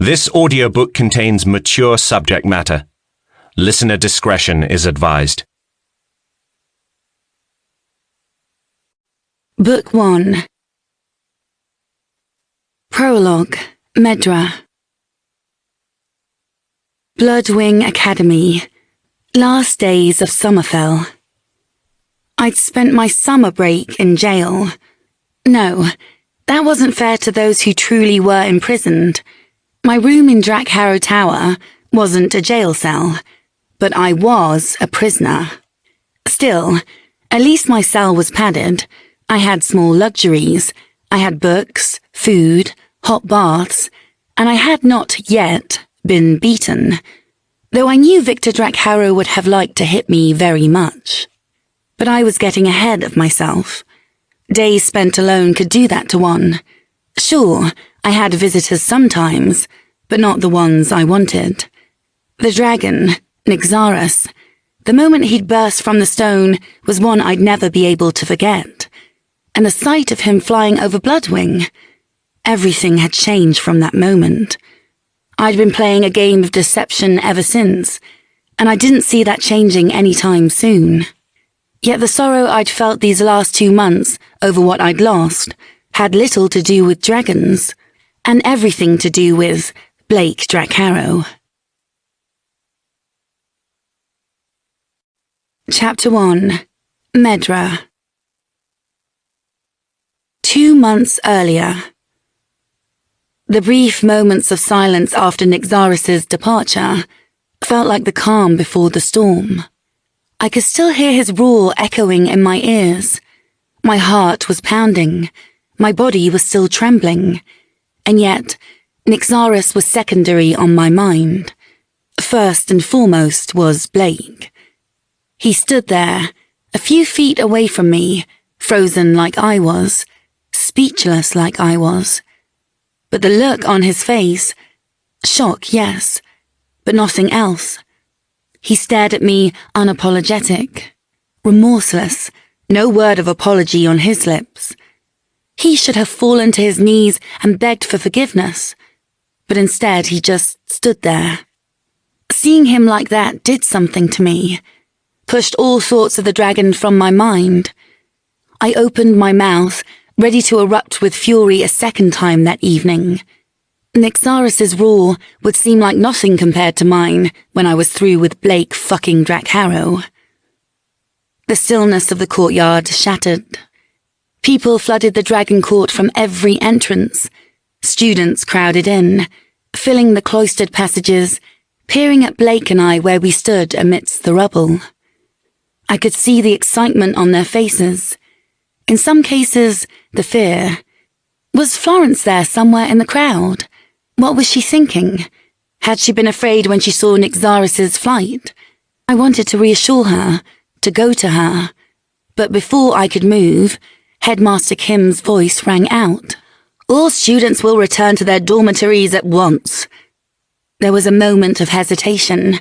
This audiobook contains mature subject matter. Listener discretion is advised. Book 1. Prologue, Medra. Bloodwing Academy. Last days of Summerfell. I'd spent my summer break in jail. No, that wasn't fair to those who truly were imprisoned. My room in Drakharrow Tower wasn't a jail cell, but I was a prisoner. Still, at least my cell was padded. I had small luxuries. I had books, food, hot baths, and I had not yet been beaten, though I knew Victor Drakharrow would have liked to hit me very much. But I was getting ahead of myself. Days spent alone could do that to one. Sure, I had visitors sometimes, but not the ones I wanted. The dragon, Nyxaris, the moment he'd burst from the stone was one I'd never be able to forget. And the sight of him flying over Bloodwing, everything had changed from that moment. I'd been playing a game of deception ever since, and I didn't see that changing any time soon. Yet the sorrow I'd felt these last 2 months over what I'd lost had little to do with dragons, and everything to do with Blake Drakharrow. Chapter 1. Medra. 2 months earlier. The brief moments of silence after Nyxaris' departure felt like the calm before the storm. I could still hear his roar echoing in my ears. My heart was pounding. My body was still trembling, and yet Nyxaris was secondary on my mind. First and foremost was Blake. He stood there, a few feet away from me, frozen like I was, speechless like I was. But the look on his face, shock, yes, but nothing else. He stared at me unapologetic, remorseless, no word of apology on his lips. He should have fallen to his knees and begged for forgiveness, but instead he just stood there. Seeing him like that did something to me, pushed all thoughts of the dragon from my mind. I opened my mouth, ready to erupt with fury a second time that evening. Nyxaris' roar would seem like nothing compared to mine when I was through with Blake fucking Drakharrow. The stillness of the courtyard shattered. People flooded the dragon court from every entrance. Students crowded in, filling the cloistered passages, peering at Blake and I where we stood amidst the rubble. I could see the excitement on their faces. In some cases, the fear. Was Florence there somewhere in the crowd? What was she thinking? Had she been afraid when she saw Nyxaris' flight? I wanted to reassure her, to go to her. But before I could move, Headmaster Kim's voice rang out. "All students will return to their dormitories at once." There was a moment of hesitation.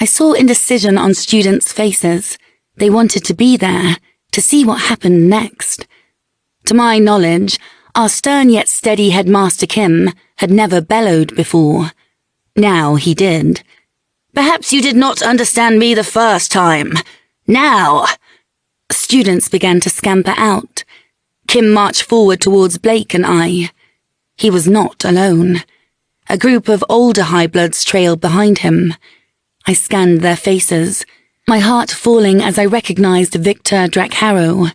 I saw indecision on students' faces. They wanted to be there, to see what happened next. To my knowledge, our stern yet steady Headmaster Kim had never bellowed before. Now he did. "Perhaps you did not understand me the first time. Now!" Students began to scamper out. Kim marched forward towards Blake and I. He was not alone. A group of older highbloods trailed behind him. I scanned their faces, my heart falling as I recognized Victor Drakharrow,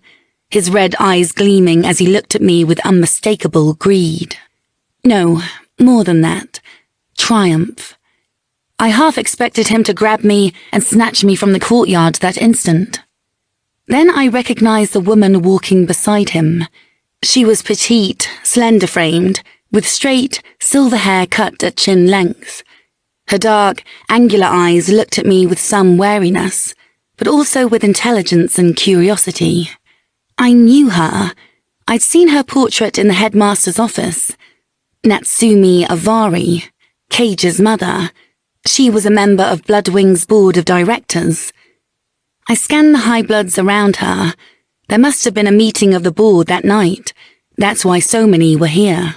his red eyes gleaming as he looked at me with unmistakable greed. No, more than that. Triumph. I half expected him to grab me and snatch me from the courtyard that instant. Then I recognized the woman walking beside him. She was petite, slender-framed, with straight, silver hair cut at chin length. Her dark, angular eyes looked at me with some wariness, but also with intelligence and curiosity. I knew her. I'd seen her portrait in the headmaster's office. Natsumi Avari, Cage's mother. She was a member of Bloodwing's board of directors. I scanned the highbloods around her. There must have been a meeting of the board that night. That's why so many were here.